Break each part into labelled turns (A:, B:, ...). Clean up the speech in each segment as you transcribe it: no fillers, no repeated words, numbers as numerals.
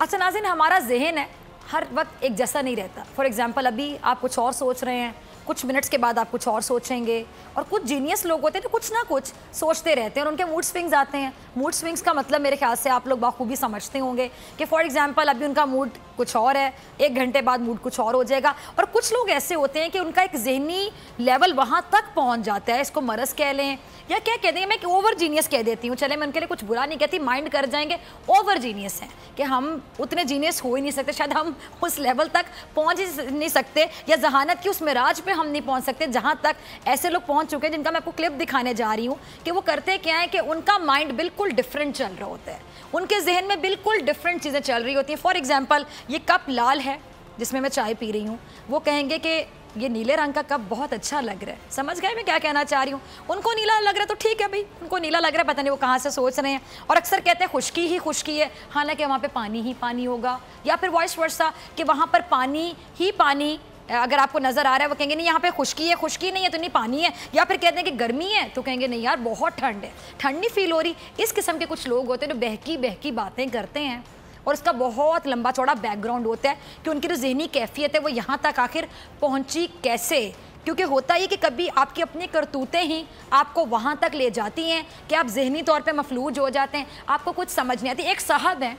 A: अच्छा नाज़रीन, हमारा ज़हन है हर वक्त एक जैसा नहीं रहता। फॉर एग्ज़ाम्पल अभी आप कुछ और सोच रहे हैं, कुछ मिनट्स के बाद आप कुछ और सोचेंगे, और कुछ जीनियस लोग होते हैं तो कुछ ना कुछ सोचते रहते हैं और उनके मूड स्विंग्स आते हैं। मूड स्विंग्स का मतलब मेरे ख्याल से आप लोग बखूबी समझते होंगे कि फॉर एग्ज़ाम्पल अभी उनका मूड कुछ और है, 1 घंटे बाद मूड कुछ और हो जाएगा। और कुछ लोग ऐसे होते हैं कि उनका एक ज़हनी लेवल वहाँ तक पहुँच जाता है, इसको मरज़ कह लें या क्या कह देंगे, मैं एक ओवर जीनियस कह देती हूँ। चले मैं उनके लिए कुछ बुरा नहीं कहती, माइंड कर जाएंगे, ओवर जीनियस हैं कि हम उतने जीनियस हो ही नहीं सकते, शायद हम उस लेवल तक पहुँच ही नहीं सकते या जहानत की उस मिराज पे हम नहीं पहुँच सकते जहाँ तक ऐसे लोग पहुँच चुके हैं जिनका मैं आपको क्लिप दिखाने जा रही हूँ कि वो करते क्या है कि उनका माइंड बिल्कुल डिफरेंट चल रहा होता है, उनके जहन में बिल्कुल डिफरेंट चीज़ें चल रही होती हैं। फॉर एग्जाम्पल ये कप लाल है जिसमें मैं चाय पी रही हूँ, वो कहेंगे कि ये नीले रंग का कप बहुत अच्छा लग रहा है। समझ गए मैं क्या कहना चाह रही हूँ? उनको नीला लग रहा है तो ठीक है भाई, उनको नीला लग रहा है, पता नहीं वो कहाँ से सोच रहे हैं। और अक्सर कहते हैं खुश्की ही खुश्की है, हालांकि वहाँ पे पानी ही पानी होगा, या फिर वॉइस वर्सा कि वहाँ पर पानी ही पानी अगर आपको नज़र आ रहा है, वो कहेंगे नहीं यहाँ पे खुश्की है, खुश्की नहीं है तो नहीं पानी है। या फिर कहते हैं कि गर्मी है तो कहेंगे नहीं यार बहुत ठंड है, ठंड नहीं फील हो रही। इस किस्म के कुछ लोग होते हैं जो बहकी बहकी बातें करते हैं और उसका बहुत लंबा चौड़ा बैकग्राउंड होता है कि उनकी जो ज़हनी कैफियत है वो यहाँ तक आखिर पहुँची कैसे। क्योंकि होता ही कि कभी आपकी अपनी करतूतें ही आपको वहाँ तक ले जाती हैं कि आप ज़हनी तौर पे मफलूज हो जाते हैं, आपको कुछ समझ नहीं आती। एक साहब हैं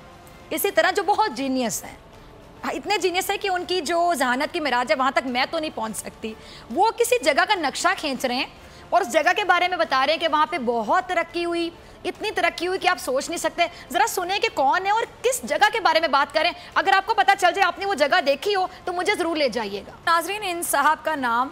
A: इसी तरह जो बहुत जीनियस हैं, इतने जीनियस है कि उनकी जो जहानत की मिराज है वहाँ तक मैं तो नहीं पहुँच सकती। वो किसी जगह का नक्शा खींच रहे हैं और उस जगह के बारे में बता रहे हैं कि वहाँ पे बहुत तरक्की हुई, इतनी तरक्की हुई कि आप सोच नहीं सकते। ज़रा सुने कि कौन है और किस जगह के बारे में बात करें। अगर आपको पता चल जाए, आपने वो जगह देखी हो, तो मुझे ज़रूर ले जाइएगा। नाज़रीन, इन साहब का नाम,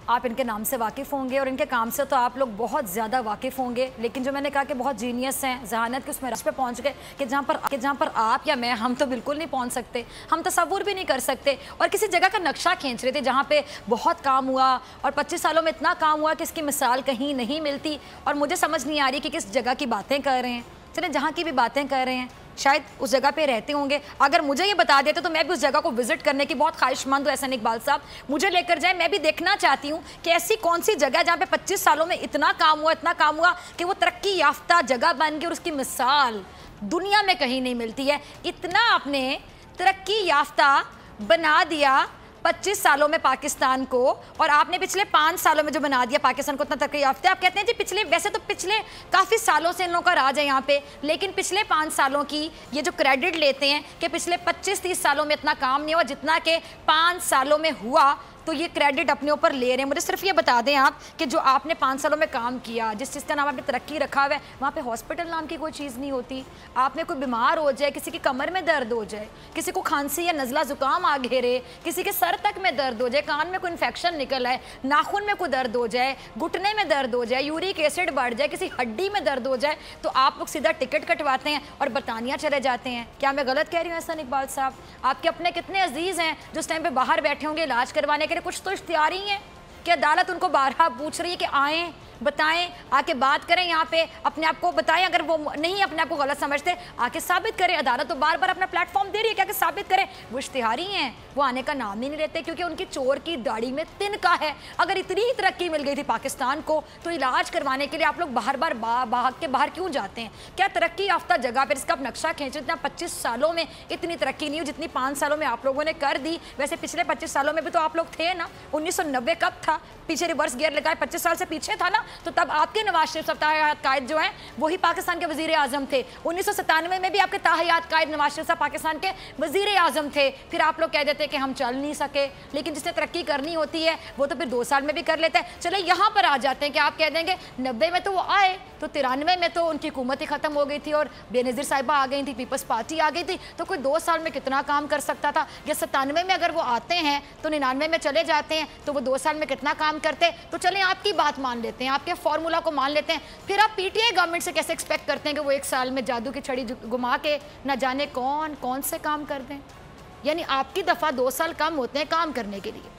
A: आप इनके नाम से वाकिफ़ होंगे और इनके काम से तो आप लोग बहुत ज़्यादा वाकिफ़ होंगे, लेकिन जो मैंने कहा कि बहुत जीनियस हैं, जहानत के उस मिराज पे पहुँच गए कि जहाँ पर आप या मैं, हम तो बिल्कुल नहीं पहुँच सकते, हम तसव्वुर भी नहीं कर सकते। और किसी जगह का नक्शा खींच रहे थे जहाँ पे बहुत काम हुआ और 25 सालों में इतना काम हुआ कि इसकी मिसाल कहीं नहीं मिलती। और मुझे समझ नहीं आ रही कि किस जगह की बातें कर रहे हैं। चलें, जहाँ की भी बातें कर रहे हैं शायद उस जगह पे रहते होंगे, अगर मुझे ये बता देते तो मैं भी उस जगह को विजिट करने की बहुत ख्वाहिशमंद हूँ। एहसान इकबाल साहब मुझे लेकर जाए, मैं भी देखना चाहती हूँ कि ऐसी कौन सी जगह जहाँ पे 25 सालों में इतना काम हुआ कि वो तरक्की याफ्ता जगह बन गई और उसकी मिसाल दुनिया में कहीं नहीं मिलती है। इतना आपने तरक्की याफ्ता बना दिया 25 सालों में पाकिस्तान को, और आपने पिछले 5 सालों में जो बना दिया पाकिस्तान को इतना तरक्की याफ्ता। आप कहते हैं जी वैसे तो पिछले काफ़ी सालों से इन लोगों का राज है यहाँ पे, लेकिन पिछले 5 सालों की ये जो क्रेडिट लेते हैं कि पिछले 25-30 सालों में इतना काम नहीं हुआ जितना कि 5 सालों में हुआ, तो ये क्रेडिट अपने ऊपर ले रहे हैं। मुझे सिर्फ ये बता दें आप कि जो आपने 5 सालों में काम किया, जिस चीज़ का नाम आपने तरक्की रखा हुआ है, वहाँ पे हॉस्पिटल नाम की कोई चीज़ नहीं होती। आपने कोई बीमार हो जाए, किसी की कमर में दर्द हो जाए, किसी को खांसी या नज़ला ज़ुकाम आ घेरे, किसी के सर तक में दर्द हो जाए, कान में कोई इन्फेक्शन निकल आए, नाखून में कोई दर्द हो जाए, घुटने में दर्द हो जाए, यूरिक एसिड बढ़ जाए, किसी हड्डी में दर्द हो जाए, तो आप लोग सीधा टिकट कटवाते हैं और बरतानिया चले जाते हैं। क्या मैं गलत कह रही हूँ एहसान इकबाल साहब? आपके अपने कितने अजीज़ हैं जो उस टाइम पे बाहर बैठे होंगे इलाज करवाने के लिए, कुछ तो इख्तियार ही है कि अदालत उनको बारहा पूछ रही है कि आएँ, बताएं, आके बात करें, यहाँ पे अपने आप को बताएं। अगर वो नहीं अपने आप को गलत समझते, आके साबित करें। अदालत तो बार बार अपना प्लेटफॉर्म दे रही है कि आके साबित करें। वो इश्तिहारी हैं, वो आने का नाम ही नहीं लेते क्योंकि उनकी चोर की दाढ़ी में तिनका है। अगर इतनी ही तरक्की मिल गई थी पाकिस्तान को, तो इलाज करवाने के लिए आप लोग बार बार भाग के बाहर क्यों जाते हैं? क्या तरक्की याफ्ता जगह पर इसका आप नक्शा खींचे, इतना 25 सालों में इतनी तरक्की नहीं हुई जितनी 5 सालों में आप लोगों ने कर दी। वैसे पिछले 25 सालों में भी तो आप लोग थे ना, 1990 कब था? पीछे रिवर्स गियर लगाए 25 साल से पीछे था ना, तो तब आपके नवाज शरीफ साहब ताहयात कायद जो हैं वही पाकिस्तान के वजीर आजम थे। 1997 में भी आपके ताहयात कायद नवाज शरीफ साहब पाकिस्तान के वजीर आजम थे। फिर आप लोग कह देते कि हम चल नहीं सके, लेकिन जिसने तरक्की करनी होती है वो तो फिर 2 साल में भी कर लेता है। चले यहाँ पर आ जाते हैं कि आप कह देंगे 90 में तो वो आए, तो 93 में तो उनकी हुकूमत ही ख़त्म हो गई थी और बेनज़ीर साहिबा आ गई थी, पीपल्स पार्टी आ गई थी, तो कोई 2 साल में कितना काम कर सकता था? या 97 में अगर वो आते हैं तो 99 में चले जाते हैं, तो वो 2 साल में कितना काम करते? तो चलें आपकी बात मान लेते हैं, आपके फॉर्मूला को मान लेते हैं। फिर आप पीटीआई गवर्नमेंट से कैसे एक्सपेक्ट करते हैं कि वो 1 साल में जादू की छड़ी घुमा के न जाने कौन कौन से काम कर दें? यानी आपकी दफ़ा 2 साल कम होते हैं काम करने के लिए।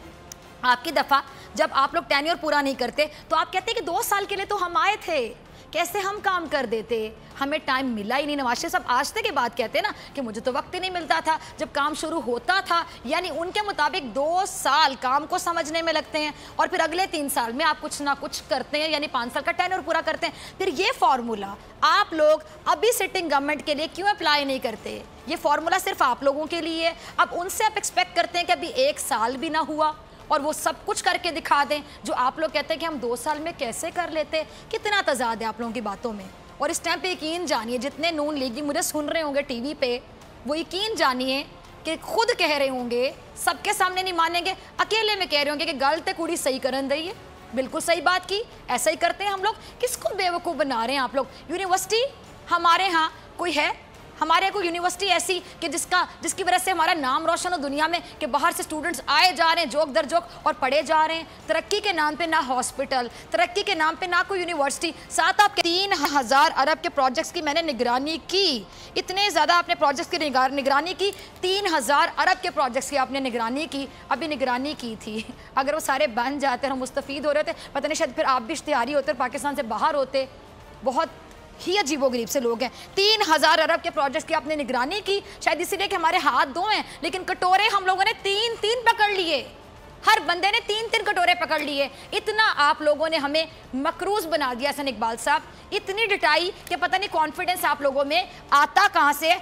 A: आपकी दफ़ा जब आप लोग टेन्योर पूरा नहीं करते तो आप कहते हैं कि 2 साल के लिए तो हम आए थे, कैसे हम काम कर देते, हमें टाइम मिला ही नहीं। नवाज शरीफ साहब आज तक के बात कहते हैं ना कि मुझे तो वक्त ही नहीं मिलता था जब काम शुरू होता था, यानी उनके मुताबिक 2 साल काम को समझने में लगते हैं और फिर अगले 3 साल में आप कुछ ना कुछ करते हैं, यानी 5 साल का टेन्योर पूरा करते हैं। फिर ये फॉर्मूला आप लोग अभी सिटिंग गवर्नमेंट के लिए क्यों अप्लाई नहीं करते? ये फॉर्मूला सिर्फ आप लोगों के लिए है। अब उनसे आप एक्सपेक्ट करते हैं कि अभी 1 साल भी ना हुआ और वो सब कुछ करके दिखा दें जो आप लोग कहते हैं कि हम 2 साल में कैसे कर लेते। कितना तजाद है आप लोगों की बातों में। और इस टाइम पे यकीन जानिए जितने नून लीगी मुझे सुन रहे होंगे टीवी पे, वो यकीन जानिए कि खुद कह रहे होंगे, सबके सामने नहीं मानेंगे, अकेले में कह रहे होंगे कि गलत है कुड़ी सही करन दई है। बिल्कुल सही बात की, ऐसा ही करते हैं हम लोग। किसको बेवकूफ़ बना रहे हैं आप लोग? यूनिवर्सिटी हमारे यहाँ कोई है, हमारे कोई यूनिवर्सिटी ऐसी कि जिसकी वजह से हमारा नाम रोशन हो दुनिया में, कि बाहर से स्टूडेंट्स आए जा रहे हैं जोक दर जोक और पढ़े जा रहे हैं। तरक्की के नाम पे ना हॉस्पिटल, तरक्की के नाम पे ना कोई यूनिवर्सिटी। साथ आपके 3000 अरब के प्रोजेक्ट्स की मैंने निगरानी की, इतने ज़्यादा आपने प्रोजेक्ट्स की निगरानी की, 3000 अरब के प्रोजेक्ट्स की आपने निगरानी की। अभी निगरानी की थी, अगर वो सारे बन जाते और हम मुस्तफ़ीद हो रहे थे, पता नहीं शायद फिर आप भी इश्तिहारी होते और पाकिस्तान से बाहर होते। बहुत ही अजीबोगरीब से लोग हैं। 3000 अरब के प्रोजेक्ट्स की आपने निगरानी की, शायद इसीलिए कि हमारे हाथ 2 हैं, लेकिन कटोरे हम लोगों ने 3-3 पकड़ लिए। हर बंदे ने 3-3 कटोरे पकड़ लिए। इतना आप लोगों ने हमें मकरूज बना दिया हसन इकबाल साहब, इतनी डिटाई कि पता नहीं कॉन्फिडेंस आप लोगों में आता कहाँ से है।